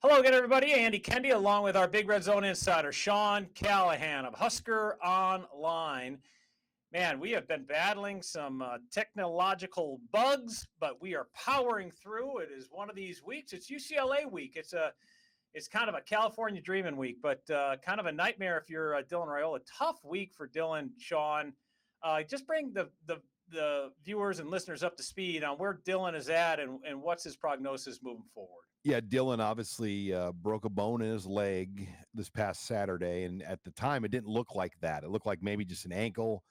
Hello again, everybody. Andy Kendi, along with our Big Red Zone insider, Sean Callahan of Husker Online. Man, we have been battling some technological bugs, but we are powering through. It is one of these weeks. It's UCLA week. It's kind of a California dreaming week, but kind of a nightmare if you're Dylan Raiola. Tough week for Dylan, Sean. Just bring the viewers and listeners up to speed on where Dylan is at and what's his prognosis moving forward. Yeah, Dylan obviously broke a bone in his leg this past Saturday, and at the time, it didn't look like that. It looked like maybe just an ankle.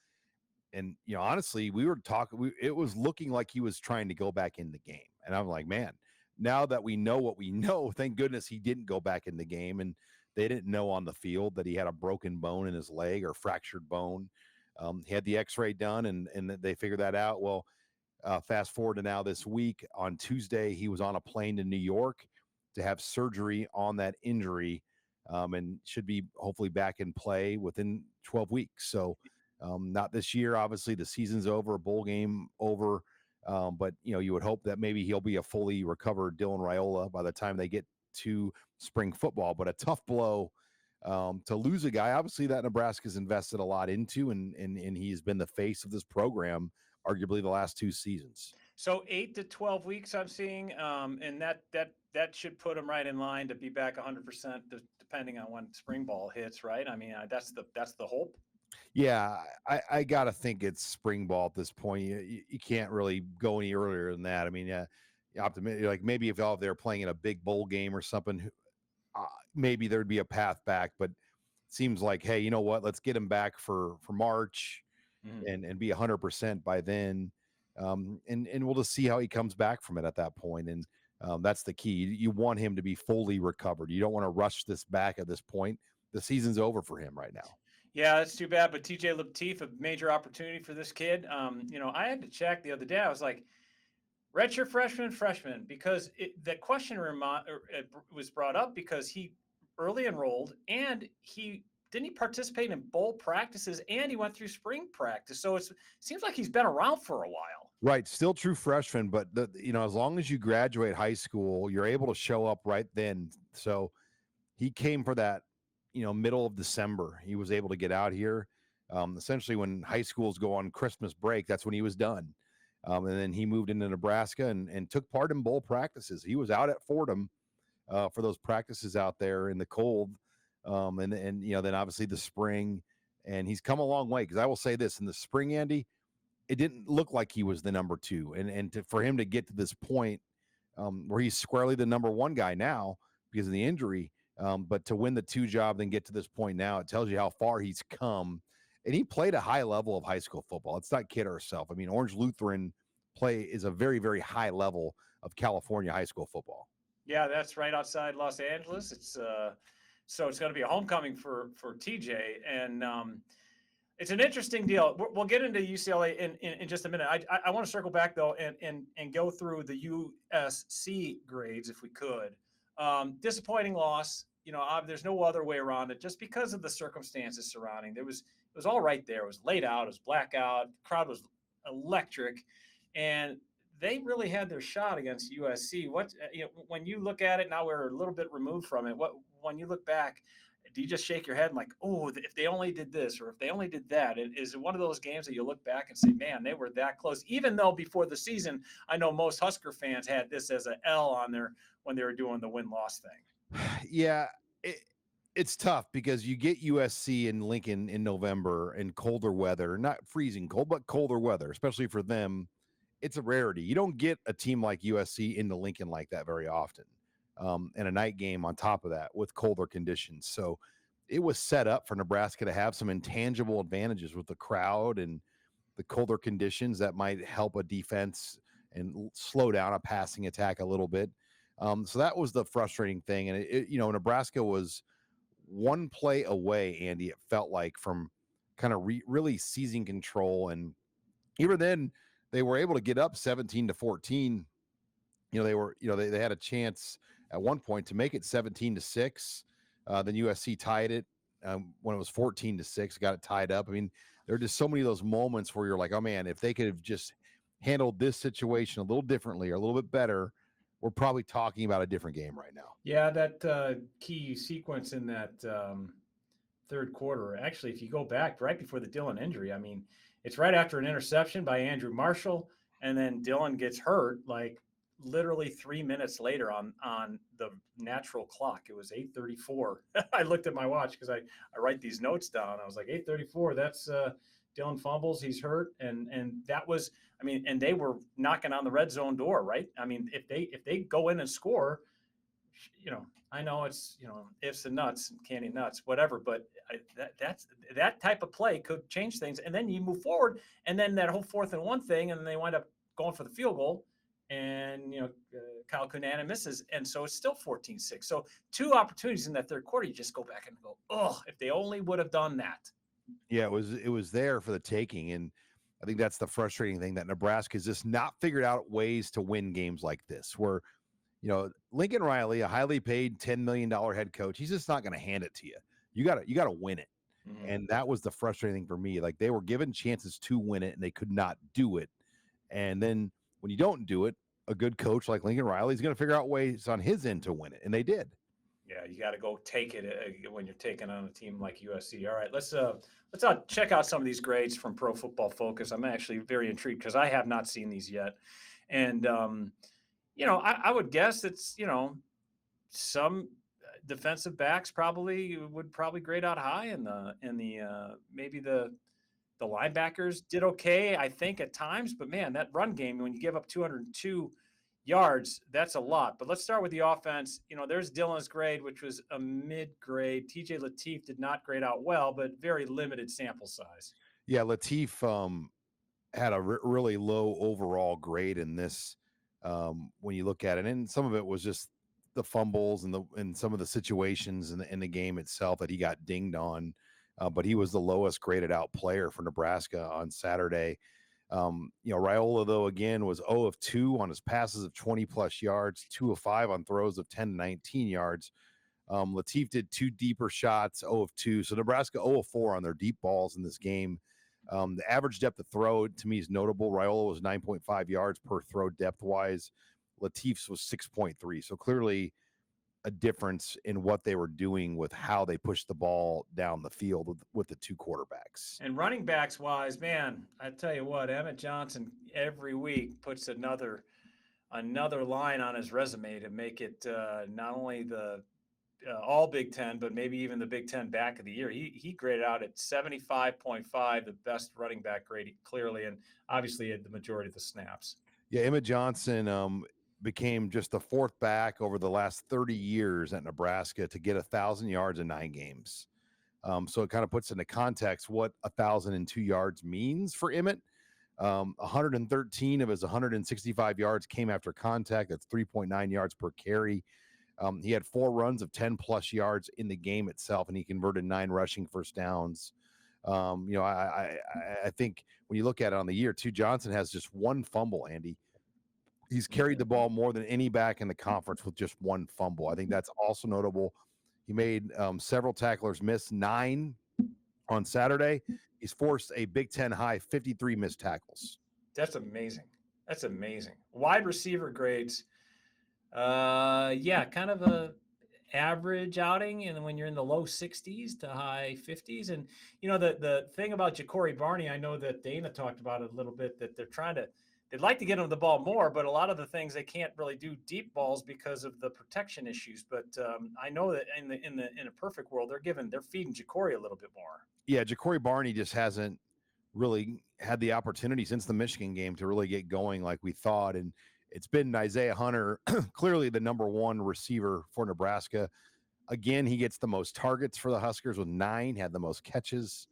And honestly, we were talking. It was looking like he was trying to go back in the game, and I'm like, man, now that we know what we know, thank goodness he didn't go back in the game, and they didn't know on the field that he had a broken bone in his leg or fractured bone. He had the X-ray done, and they figured that out. Well. Fast forward to now this week on Tuesday, he was on a plane to New York to have surgery on that injury and should be hopefully back in play within 12 weeks. So not this year, obviously the season's over, bowl game over. But, you would hope that maybe he'll be a fully recovered Dylan Raiola by the time they get to spring football. But a tough blow to lose a guy, obviously, that Nebraska's invested a lot into, and he's been the face of this program arguably the last two seasons. So 8 to 12 weeks I'm seeing, and that should put him right in line to be back 100%, depending on when spring ball hits, right? I mean, that's the hope. Yeah, I got to think it's spring ball at this point. You can't really go any earlier than that. I mean, optimistic, like maybe if they're playing in a big bowl game or something, maybe there'd be a path back. But it seems like, hey, you know what? Let's get him back for March. And be 100% by then. And we'll just see how he comes back from it at that point. And that's the key. You want him to be fully recovered. You don't want to rush this back at this point. The season's over for him right now. Yeah, that's too bad. But TJ Lateef, a major opportunity for this kid. I had to check the other day. I was like, redshirt freshman, because the question was brought up because he early enrolled and he didn't he participate in bowl practices and he went through spring practice? So it seems like he's been around for a while. Right. Still true freshman, but as long as you graduate high school, you're able to show up right then. So he came for that, middle of December. He was able to get out here. Essentially when high schools go on Christmas break, that's when he was done. And then he moved into Nebraska and took part in bowl practices. He was out at Fordham for those practices out there in the cold. And then obviously the spring, and he's come a long way. Because I will say this, in the spring, Andy, it didn't look like he was the number two, and for him to get to this point where he's squarely the number one guy now because of the injury, but to win the two job, then get to this point now, it tells you how far he's come. And he played a high level of high school football. Let's not kid ourselves. I mean, Orange Lutheran play is a very, very high level of California high school football. Yeah, that's right outside Los Angeles. It's so it's going to be a homecoming for TJ, and it's an interesting deal. We'll get into UCLA in just a minute. I want to circle back though and go through the USC grades if we could. Disappointing loss. There's no other way around it. Just because of the circumstances surrounding, it was all right there. It was laid out. It was blackout. The crowd was electric, and they really had their shot against USC. When you look at it now, we're a little bit removed from it. When you look back, do you just shake your head and like, oh, if they only did this or if they only did that? Is it one of those games that you look back and say, man, they were that close? Even though before the season, I know most Husker fans had this as an L on there when they were doing the win-loss thing. Yeah, it's tough because you get USC in Lincoln in November in colder weather, not freezing cold, but colder weather, especially for them. It's a rarity. You don't get a team like USC into Lincoln like that very often. And a night game on top of that with colder conditions. So it was set up for Nebraska to have some intangible advantages with the crowd and the colder conditions that might help a defense and slow down a passing attack a little bit. So that was the frustrating thing. And Nebraska was one play away, Andy, it felt like, from kind of really seizing control. And even then they were able to get up 17-14. They had a chance at one point to make it 17-6. Then USC tied it when it was 14-6, got it tied up. I mean, there are just so many of those moments where you're like, oh man, if they could have just handled this situation a little differently or a little bit better, we're probably talking about a different game right now. Yeah, that key sequence in that third quarter. Actually, if you go back right before the Dillon injury, I mean, it's right after an interception by Andrew Marshall, and then Dillon gets hurt like literally 3 minutes later on the natural clock. It was 8:34. I looked at my watch because I write these notes down. I was like 8:34. That's Dillon fumbles. He's hurt, and that was. I mean, and they were knocking on the red zone door, right? I mean, if they go in and score, I know it's ifs and nuts, candy nuts, whatever, but that's that type of play could change things, and then you move forward, and then that whole 4th and 1 thing, and then they wind up going for the field goal, and Kyle Kunana misses, and so it's still 14-6. So 2 opportunities in that third quarter, you just go back and go, oh, if they only would have done that. Yeah, it was there for the taking, and I think that's the frustrating thing, that Nebraska's just not figured out ways to win games like this, where Lincoln Riley, a highly paid $10 million head coach, he's just not going to hand it to you. You got to win it. Mm-hmm. And that was the frustrating thing for me. Like, they were given chances to win it and they could not do it. And then when you don't do it, a good coach like Lincoln Riley is going to figure out ways on his end to win it. And they did. Yeah, you got to go take it when you're taking on a team like USC. All right, let's check out some of these grades from Pro Football Focus. I'm actually very intrigued because I have not seen these yet. And I would guess it's, some defensive backs would grade out high, and maybe the linebackers did okay, I think, at times. But man, that run game, when you give up 202 yards, that's a lot. But let's start with the offense. There's Dillon's grade, which was a mid-grade. TJ Lateef did not grade out well, but very limited sample size. Yeah, Lateef had a really low overall grade in this. When you look at it, and some of it was just the fumbles and some of the situations in the game itself that he got dinged on, but he was the lowest graded out player for Nebraska on Saturday. Raiola, though, again, was 0 of 2 on his passes of 20 plus yards, 2 of 5 on throws of 10 to 19 yards. Lateef did 2 deeper shots, 0 of 2. So Nebraska 0 of 4 on their deep balls in this game. The average depth of throw, to me, is notable. Raiola was 9.5 yards per throw depth-wise. Lateef's was 6.3. So clearly a difference in what they were doing with how they pushed the ball down the field with the 2 quarterbacks. And running backs-wise, man, I tell you what, Emmett Johnson every week puts another line on his resume to make it not only the all Big Ten, but maybe even the Big Ten back of the year. He graded out at 75.5, the best running back grade, clearly, and obviously had the majority of the snaps. Yeah, Emmett Johnson became just the 4th back over the last 30 years at Nebraska to get 1,000 yards in 9 games. So it kind of puts into context what 1,002 yards means for Emmett. 113 of his 165 yards came after contact. That's 3.9 yards per carry. He had 4 runs of 10 plus yards in the game itself, and he converted 9 rushing first downs. I think when you look at it on the year too, Johnson has just 1 fumble, Andy. He's carried the ball more than any back in the conference with just 1 fumble. I think that's also notable. He made several tacklers miss, 9 on Saturday. He's forced a Big Ten high 53 missed tackles. That's amazing. Wide receiver grades. Kind of a average outing, and when you're in the low 60s to high 50s. And the thing about Ja'Cory Barney, I know that Dana talked about it a little bit, that they'd like to get him the ball more, but a lot of the things they can't really do deep balls because of the protection issues. But I know that in a perfect world, they're feeding Ja'Cory a little bit more. Yeah, Ja'Cory Barney just hasn't really had the opportunity since the Michigan game to really get going like we thought. And it's been Isaiah Hunter, clearly the number 1 receiver for Nebraska. Again, he gets the most targets for the Huskers with 9, had the most catches.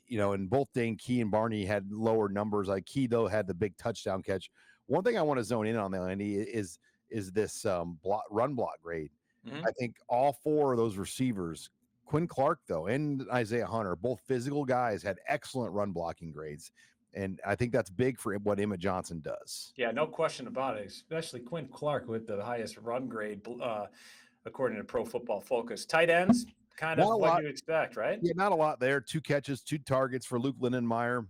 And both Dane Key and Barney had lower numbers. Like Key, though, had the big touchdown catch. One thing I want to zone in on, though, Andy, is this run block grade. Mm-hmm. I think all 4 of those receivers, Quinn Clark, though, and Isaiah Hunter, both physical guys, had excellent run blocking grades. And I think that's big for what Emmett Johnson does. Yeah, no question about it, especially Quinn Clark with the highest run grade, according to Pro Football Focus. Tight ends, kind of what you expect, right? Yeah, not a lot there. 2 catches, 2 targets for Luke Lindenmeyer.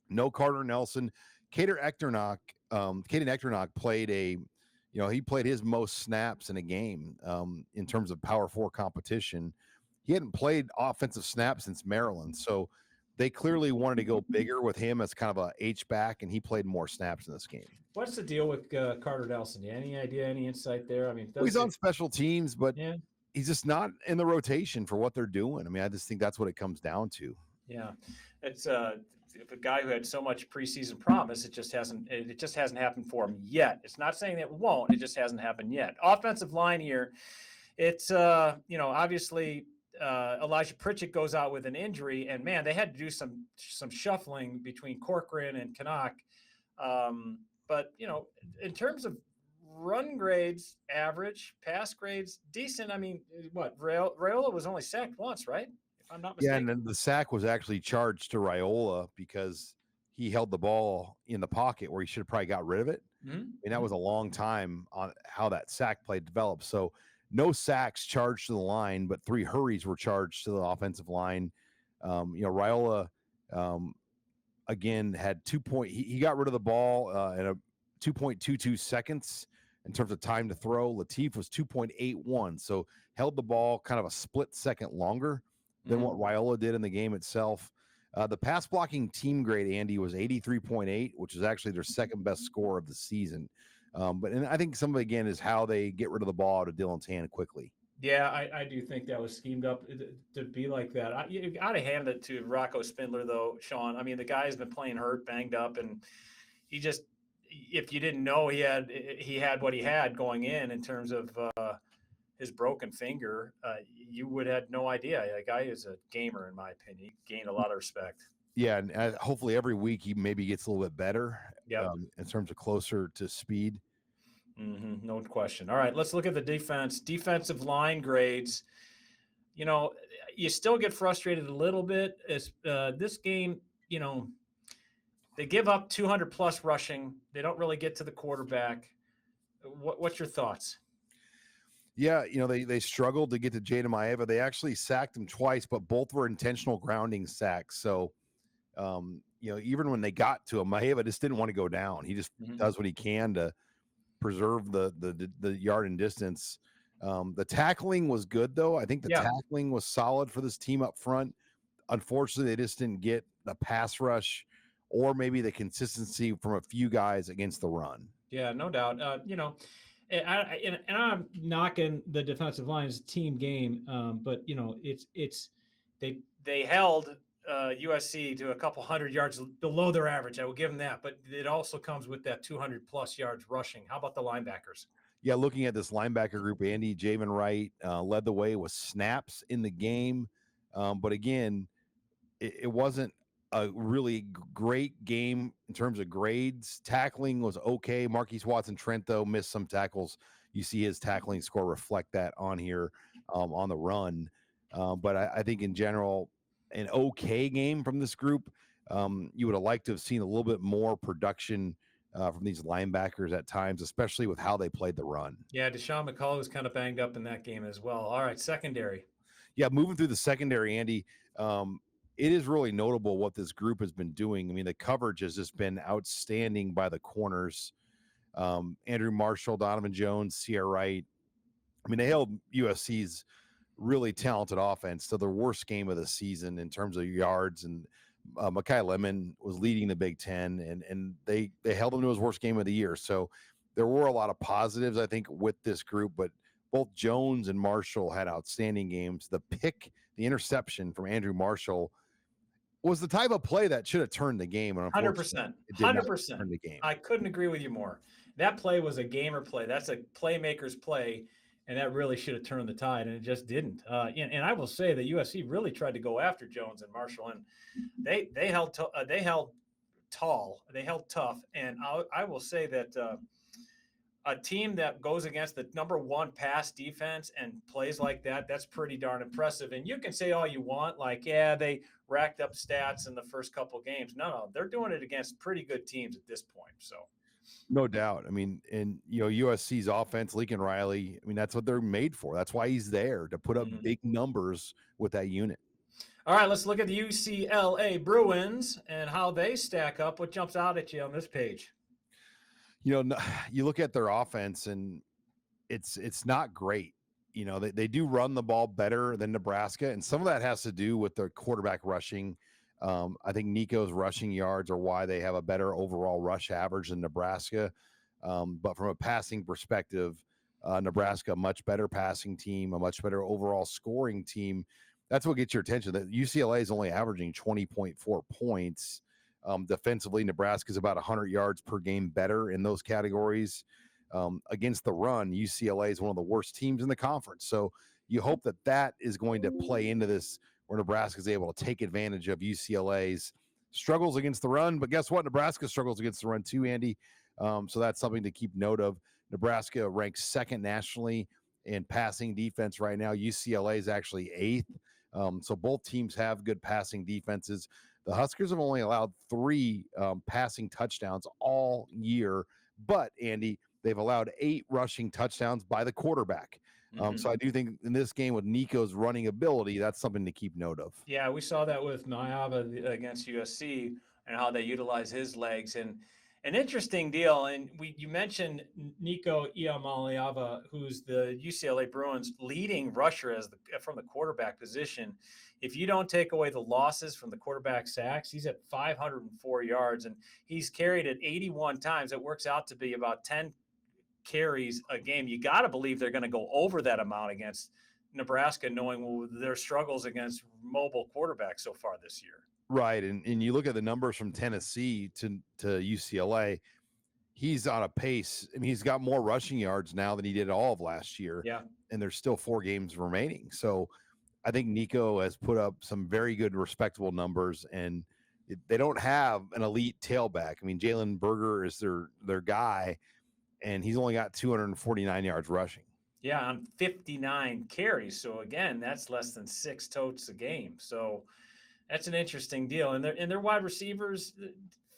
No Carter Nelson. Caden Echternock played a he played his most snaps in a game in terms of Power 4 competition. He hadn't played offensive snaps since Maryland, so they clearly wanted to go bigger with him as kind of a H-back, and he played more snaps in this game. What's the deal with Carter Nelson? Any idea, any insight there? I mean, Well, he's on special teams, but yeah, he's just not in the rotation for what they're doing. I mean, I just think that's what it comes down to. yeah, it's a guy who had so much preseason promise. It just hasn't happened for him yet. It's not saying it won't. It just hasn't happened yet. Offensive line here, it's obviously Elijah Pritchett goes out with an injury, and man, they had to do some shuffling between Corcoran and Canuck. But in terms of run grades, average, pass grades, decent. I mean, what Raiola was only sacked once, right? If I'm not mistaken. Yeah, and then the sack was actually charged to Raiola because he held the ball in the pocket where he should have probably got rid of it. Mm-hmm. And that was a long time on how that sack play developed. So no sacks charged to the line, but 3 hurries were charged to the offensive line. Raiola again had he got rid of the ball in a 2.22 seconds in terms of time to throw. Latif was 2.81, so held the ball kind of a split second longer than what Raiola did in the game itself. The pass blocking team grade, Andy, was 83.8, which is actually their second best score of the season. And I think some of it, again, is how they get rid of the ball to Dylan's hand quickly. Yeah, I do think that was schemed up to be like that. You got to hand it to Rocco Spindler, though, Sean. I mean, the guy's been playing hurt, banged up, and he just, if you didn't know he had what he had going in terms of his broken finger, you would have no idea. The guy is a gamer, in my opinion. He gained a lot of respect. Yeah, and hopefully every week he maybe gets a little bit better in terms of closer to speed. Mm-hmm, no question. All right, let's look at the defense. Defensive line grades. You still get frustrated a little bit. As this game, they give up 200 plus rushing. They don't really get to the quarterback. What's your thoughts? Yeah, they struggled to get to Jada Maeva. They actually sacked him twice, but both were intentional grounding sacks. So, even when they got to him, Maeva just didn't want to go down. He just does what he can to preserve the yard and distance. The tackling was good, though. I think the tackling was solid for this team up front. Unfortunately, they just didn't get the pass rush or maybe the consistency from a few guys against the run. Yeah, no doubt. And I'm knocking the defensive line as a team game, but they held USC to a couple hundred yards below their average. I will give them that, but it also comes with that 200 plus yards rushing. How about the linebackers? Yeah, looking at this linebacker group, Andy, Javen Wright led the way with snaps in the game, but again, it wasn't a really great game in terms of grades. Tackling was okay. Marquise Watson-Trent, though, missed some tackles. You see his tackling score reflect that on here on the run. But I think in general, an okay game from this group. You would have liked to have seen a little bit more production from these linebackers at times, especially with how they played the run. Yeah, Deshaun McCullough was kind of banged up in that game as well. All right, secondary. Yeah, moving through the secondary, Andy, it is really notable what this group has been doing. I mean, the coverage has just been outstanding by the corners. Andrew Marshall, Donovan Jones, Sierra Wright. I mean, they held USC's really talented offense to their worst game of the season in terms of yards. And Mekhi Lemon was leading the Big Ten, and they held him to his worst game of the year. So there were a lot of positives, I think, with this group, but both Jones and Marshall had outstanding games. The interception from Andrew Marshall was the type of play that should have turned the game. 100%. 100%. I couldn't agree with you more. That play was a gamer play. That's a playmaker's play, and that really should have turned the tide, and it just didn't. And I will say that USC really tried to go after Jones and Marshall, and they held tall, they held tough, and I will say that a team that goes against the number one pass defense and plays like that, that's pretty darn impressive. And you can say all you want, like, yeah, they racked up stats in the first couple of games. No, they're doing it against pretty good teams at this point. So, no doubt. I mean, and USC's offense, Lincoln Riley, I mean, that's what they're made for. That's why he's there, to put up big numbers with that unit. All right, let's look at the UCLA Bruins and how they stack up. What jumps out at you on this page? You look at their offense and it's not great. They do run the ball better than Nebraska, and some of that has to do with their quarterback rushing. I think Nico's rushing yards are why they have a better overall rush average than Nebraska. But from a passing perspective, Nebraska, a much better passing team, a much better overall scoring team. That's what gets your attention. That UCLA is only averaging 20.4 points. Defensively, Nebraska is about 100 yards per game better in those categories. Against the run, UCLA is one of the worst teams in the conference. So you hope that is going to play into this, where Nebraska is able to take advantage of UCLA's struggles against the run. But guess what? Nebraska struggles against the run too, Andy. So that's something to keep note of. Nebraska ranks second nationally in passing defense right now. UCLA is actually eighth. So both teams have good passing defenses. The Huskers have only allowed 3 passing touchdowns all year, but Andy, they've allowed 8 rushing touchdowns by the quarterback. So I do think in this game with Nico's running ability, that's something to keep note of. Yeah, we saw that with Mayava against USC and how they utilize his legs. And an interesting deal. And you mentioned Nico Iamaleava, who's the UCLA Bruins leading rusher from the quarterback position. If you don't take away the losses from the quarterback sacks, he's at 504 yards, and he's carried it 81 times. It works out to be about 10 carries a game. You got to believe they're going to go over that amount against Nebraska, knowing their struggles against mobile quarterbacks so far this year. Right. And you look at the numbers from Tennessee to UCLA, he's on a pace. I mean, he's got more rushing yards now than he did all of last year. Yeah. And there's still 4 games remaining. So I think Nico has put up some very good, respectable numbers, and they don't have an elite tailback. I mean, Jalen Berger is their guy, and he's only got 249 yards rushing. Yeah, on 59 carries. So again, that's less than 6 totes a game. So that's an interesting deal. And their wide receivers,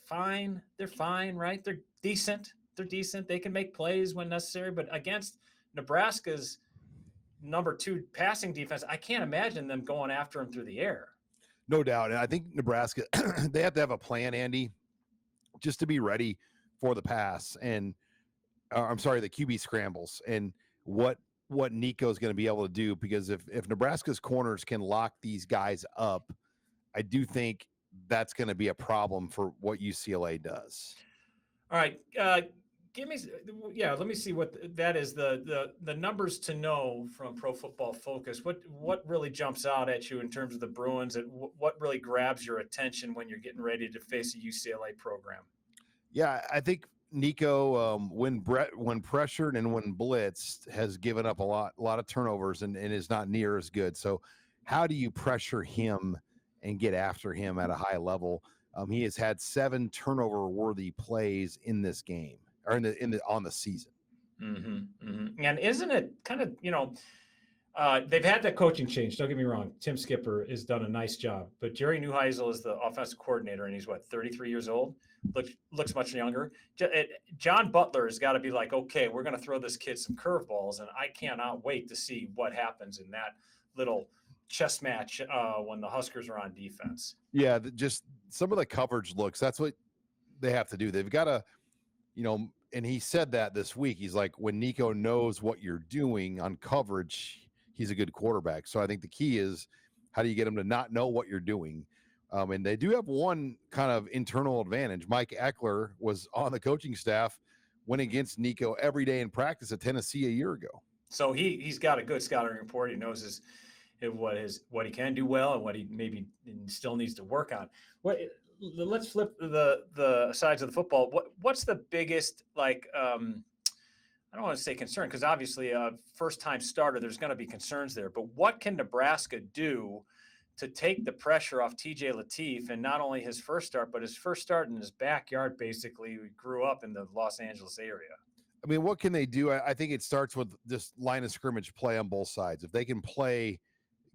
fine. They're fine, right? They're decent. They can make plays when necessary. But against Nebraska's number 2 passing defense, I can't imagine them going after him through the air. No doubt. And I think Nebraska, they have to have a plan, Andy, just to be ready for the pass. And I'm sorry, the QB scrambles and what Nico is going to be able to do, because if Nebraska's corners can lock these guys up, I do think that's going to be a problem for what UCLA does. All right. Let me see what that is. The numbers to know from Pro Football Focus. What really jumps out at you in terms of the Bruins, and what really grabs your attention when you're getting ready to face a UCLA program? Yeah, I think Nico, when pressured and when blitzed, has given up a lot of turnovers and is not near as good. So how do you pressure him and get after him at a high level? He has had 7 turnover-worthy plays in this game, or on the season. And isn't it kind of, they've had that coaching change. Don't get me wrong. Tim Skipper has done a nice job, but Jerry Neuheisel is the offensive coordinator, and he's 33 years old. Looks much younger. John Butler has got to be like, okay, we're going to throw this kid some curveballs, and I cannot wait to see what happens in that little chess match when the Huskers are on defense. Yeah, just some of the coverage looks. That's what they have to do. They've got to, and he said that this week. He's like, when Nico knows what you're doing on coverage, he's a good quarterback. So I think the key is, how do you get him to not know what you're doing? And they do have one kind of internal advantage. Mike Eckler was on the coaching staff, went against Nico every day in practice at Tennessee a year ago. So he's got a good scouting report. He knows what he can do well and what he maybe still needs to work on. Let's flip the sides of the football. What's the biggest, I don't want to say concern, because obviously a first-time starter, there's going to be concerns there. But what can Nebraska do to take the pressure off TJ Lateef, and not only his first start, but his first start in his backyard, basically? He grew up in the Los Angeles area. I mean, what can they do? I think it starts with this line of scrimmage play on both sides. If they can play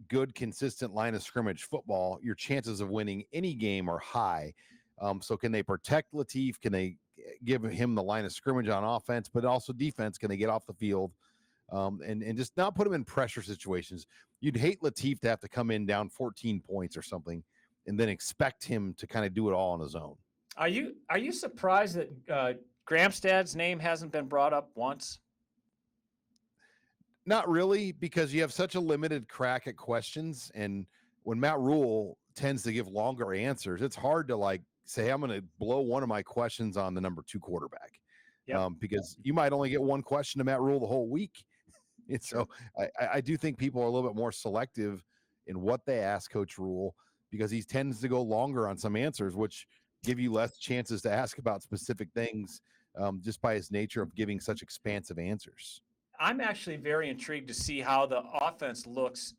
good, consistent line of scrimmage football, your chances of winning any game are high. So can they protect Lateef? Can they give him the line of scrimmage on offense, but also defense? Can they get off the field and just not put him in pressure situations? You'd hate Lateef to have to come in down 14 points or something and then expect him to kind of do it all on his own. Are you surprised that Gramstad's name hasn't been brought up once. Not really, because you have such a limited crack at questions, and when Matt Rule tends to give longer answers, it's hard to like say I'm going to blow one of my questions on the number 2 quarterback, Yep. because you might only get one question to Matt Rule the whole week. And so I do think people are a little bit more selective in what they ask Coach Rule, because he tends to go longer on some answers, which give you less chances to ask about specific things, just by his nature of giving such expansive answers. I'm actually very intrigued to see how the offense looks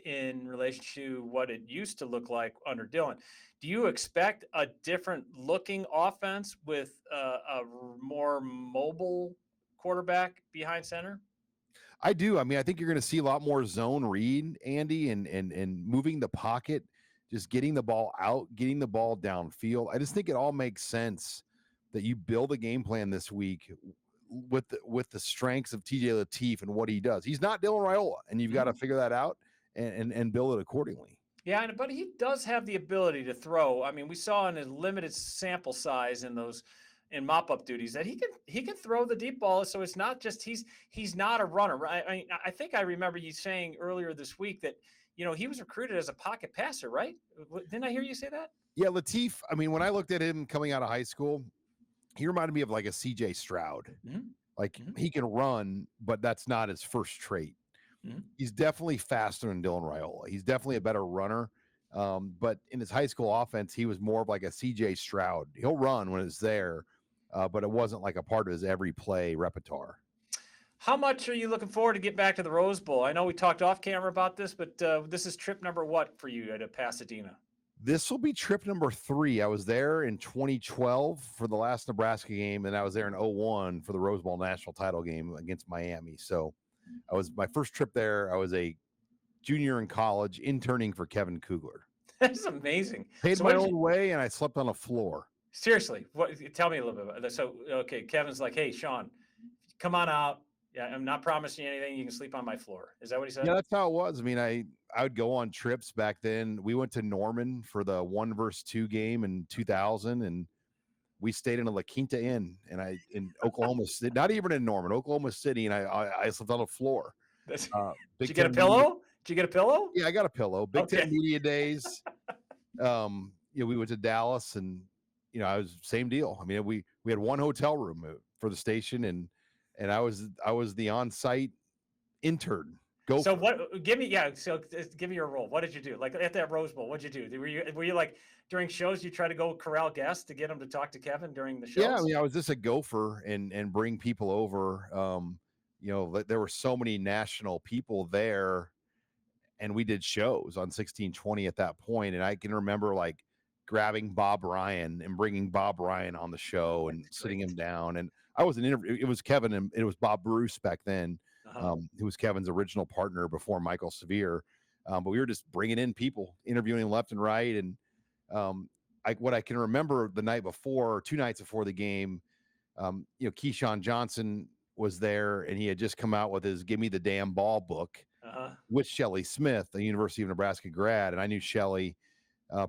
in relation to what it used to look like under Dylan. Do you expect a different looking offense with a more mobile quarterback behind center? I do. I mean, I think you're going to see a lot more zone read, Andy, and moving the pocket, just getting the ball out, getting the ball downfield. I just think it all makes sense that you build a game plan this week with the strengths of TJ Lateef and what he does. He's not Dylan Raiola, and you've got to figure that out and build it accordingly. Yeah, but he does have the ability to throw. I mean, we saw in a limited sample size in those in mop-up duties that he can throw the deep ball. So it's not just he's not a runner. Right? I think I remember you saying earlier this week that he was recruited as a pocket passer, right? Didn't I hear you say that? Yeah, Lateef. I mean, when I looked at him coming out of high school, he reminded me of like a CJ Stroud. Mm-hmm. Like he can run, but that's not his first trait. Mm-hmm. He's definitely faster than Dylan Raiola. He's definitely a better runner. But in his high school offense, he was more of like a CJ Stroud. He'll run when it's there, but it wasn't like a part of his every play repertoire. How much are you looking forward to get back to the Rose Bowl? I know we talked off camera about this, but this is trip number what for you at Pasadena? This will be trip number 3. I was there in 2012 for the last Nebraska game, and I was there in 2001 for the Rose Bowl national title game against Miami. So I was my first trip there. I was a junior in college interning for Kevin Kugler. That's amazing. Paid my own way, and I slept on a floor. Seriously, tell me a little bit about that. So, okay, Kevin's like, "Hey, Sean, come on out. Yeah, I'm not promising you anything. You can sleep on my floor." Is that what he said? Yeah, that's how it was. I mean, I would go on trips back then. We went to Norman for the 1-2 game in 2000, and we stayed in a La Quinta Inn, and in Oklahoma City, not even in Norman, Oklahoma City, and I slept on the floor. Did you get a pillow? Did you get a pillow? Yeah, I got a pillow. Big Ten Media Days. We went to Dallas, and I was same deal. I mean, we had one hotel room for the station, and I was the on-site intern. So give me your role. What did you do? Like at that Rose Bowl, what'd you do? Were you like during shows, you try to go corral guests to get them to talk to Kevin during the shows? Yeah, I mean, I was just a gopher and bring people over. There were so many national people there, and we did shows on 1620 at that point. And I can remember like grabbing Bob Ryan and bringing Bob Ryan on the show and sitting him down. And I was an interview. It was Kevin and it was Bob Bruce back then, who was Kevin's original partner before Michael Severe. But we were just bringing in people, interviewing left and right. And what I can remember the night before, 2 nights before the game, Keyshawn Johnson was there, and he had just come out with his "Give Me the Damn Ball" book with Shelly Smith, a University of Nebraska grad, and I knew Shelly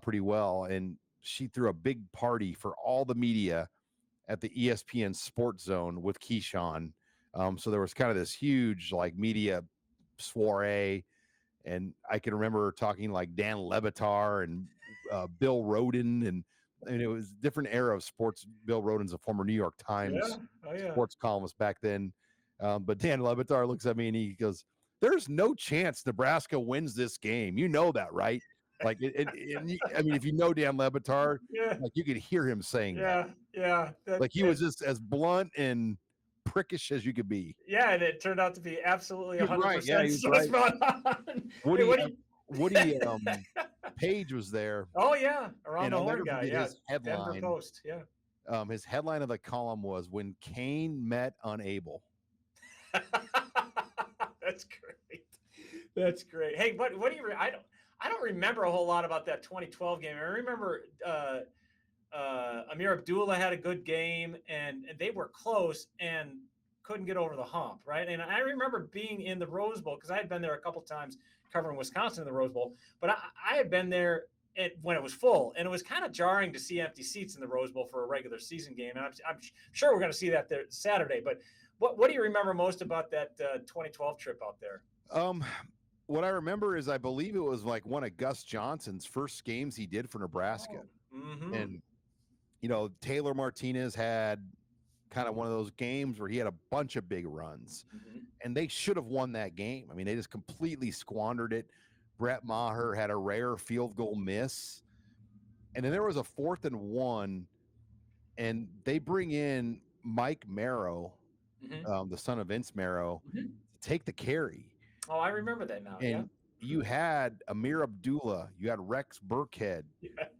pretty well, and she threw a big party for all the media at the ESPN Sports Zone with Keyshawn. So there was kind of this huge like media soiree, and I can remember talking like Dan Levitar and Bill Roden, and it was a different era of sports. Bill Roden's a former New York Times sports columnist back then. But Dan Levitar looks at me and he goes, "There's no chance Nebraska wins this game. You know that, right?" Like, I mean, if you know Dan Levitar, like you could hear him saying that. Like he was just as blunt and prickish as you could be. Yeah, and it turned out to be absolutely 100%. Right. Yeah, he was right. Woody Page was there. Oh yeah, around the horn guy. Yeah, his headline. Denver Post. Yeah. His headline of the column was "When Kane Met Unable." That's great. That's great. Hey, what do you? I don't remember a whole lot about that 2012 game. I remember Amir Abdullah had a good game, and they were close and couldn't get over the hump, right? And I remember being in the Rose Bowl because I had been there a couple times covering Wisconsin in the Rose Bowl, but I had been there when it was full, and it was kind of jarring to see empty seats in the Rose Bowl for a regular season game. And I'm sure we're going to see that there Saturday. But what do you remember most about that 2012 trip out there? Um, what I remember is I believe it was like one of Gus Johnson's first games he did for Nebraska. Oh, mm-hmm. And, you know, Taylor Martinez had kind of one of those games where he had a bunch of big runs, and they should have won that game. I mean, they just completely squandered it. Brett Maher had a rare field goal miss. And then there was a 4th and 1, and they bring in Mike Marrow, the son of Vince Marrow, to take the carry. Oh, I remember that now. And you had Amir Abdullah, you had Rex Burkhead,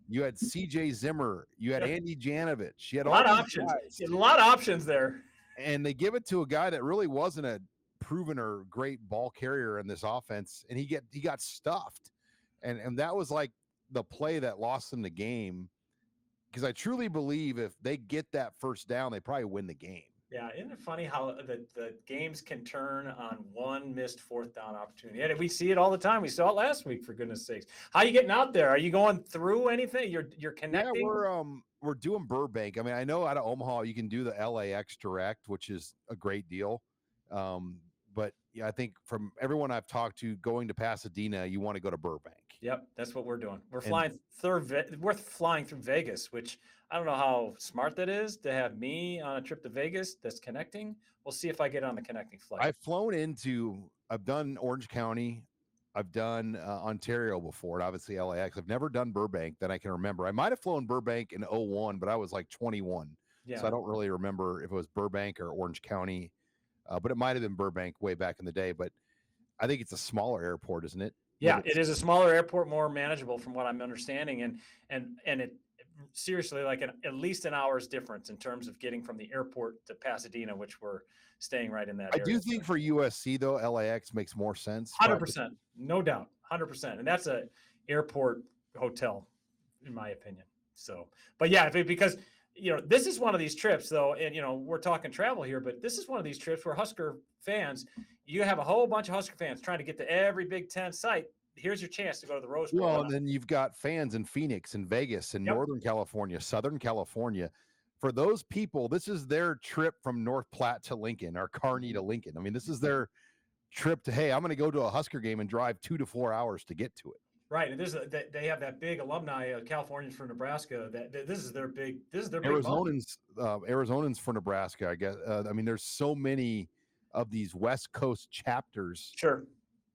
you had CJ Zimmer, you had Andy Janovich. You had a lot of options. A lot of options there. And they give it to a guy that really wasn't a proven or great ball carrier in this offense, and he got stuffed. And that was like the play that lost them the game, because I truly believe if they get that first down, they probably win the game. Yeah, isn't it funny how the games can turn on one missed 4th down opportunity? And we see it all the time. We saw it last week, for goodness sakes. How are you getting out there? Are you going through anything? You're connecting? Yeah, we're doing Burbank. I mean, I know out of Omaha you can do the LAX direct, which is a great deal. But yeah, I think from everyone I've talked to, going to Pasadena, you want to go to Burbank. Yep, that's what we're doing. We're flying through Vegas, which I don't know how smart that is to have me on a trip to Vegas that's connecting. We'll see if I get on the connecting flight. I've done Orange County. I've done Ontario before, and obviously LAX. I've never done Burbank that I can remember. I might have flown Burbank in 2001, but I was like 21. Yeah. So I don't really remember if it was Burbank or Orange County. But it might have been Burbank way back in the day. But I think it's a smaller airport, isn't it? Yeah, it is a smaller airport, more manageable from what I'm understanding. And it seriously, like at least an hour's difference in terms of getting from the airport to Pasadena, which we're staying right in that area. I do think for USC, though, LAX makes more sense. 100%. No doubt. 100%. And that's a airport hotel, in my opinion. So, but yeah, because – this is one of these trips, though, and, we're talking travel here, but this is one of these trips where Husker fans, you have a whole bunch of Husker fans trying to get to every Big Ten site. Here's your chance to go to the Rose Bowl. Well, and then you've got fans in Phoenix and Vegas and Northern California, Southern California. For those people, this is their trip from North Platte to Lincoln or Kearney to Lincoln. I mean, this is their trip to, hey, I'm going to go to a Husker game and drive 2 to 4 hours to get to it. Right, and they have that big alumni, Californians from Nebraska. This is their big. Arizonans for Nebraska, I guess. I mean, there's so many of these West Coast chapters. Sure.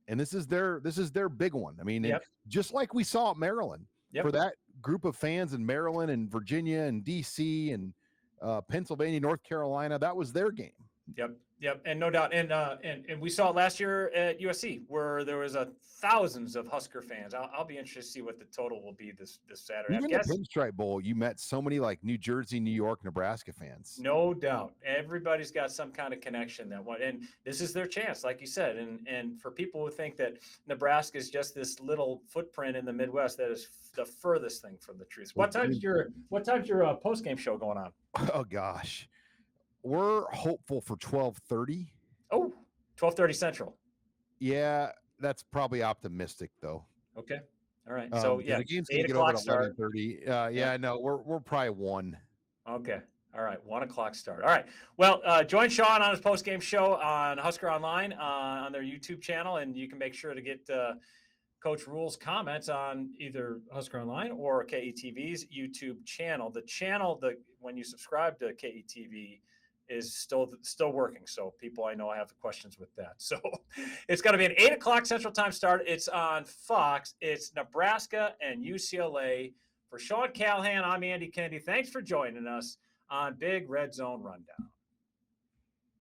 And this is their big one. I mean, just like we saw at Maryland, for that group of fans in Maryland and Virginia and DC and Pennsylvania, North Carolina, that was their game. Yep, and no doubt, and we saw it last year at USC where there was thousands of Husker fans. I'll be interested to see what the total will be this Saturday. Even the Pinstripe Bowl, you met so many like New Jersey, New York, Nebraska fans. No doubt, everybody's got some kind of connection and this is their chance, like you said. And for people who think that Nebraska is just this little footprint in the Midwest, that is the furthest thing from the truth. What time's your post game show going on? Oh gosh. We're hopeful for 12:30. Oh, 12:30 Central. Yeah, that's probably optimistic though. Okay. All right. So the game's gonna get over at 11:30. No, we're probably 1. Okay. All right. 1 o'clock start. All right. Well, join Sean on his post game show on Husker Online on their YouTube channel, and you can make sure to get Coach Rule's comments on either Husker Online or KETV's YouTube channel. The channel when you subscribe to KETV is still working. So people I know have questions with that. So it's going to be an 8 o'clock Central Time start. It's on Fox. It's Nebraska and UCLA. For Sean Callahan, I'm Andy Kennedy. Thanks for joining us on Big Red Zone Rundown.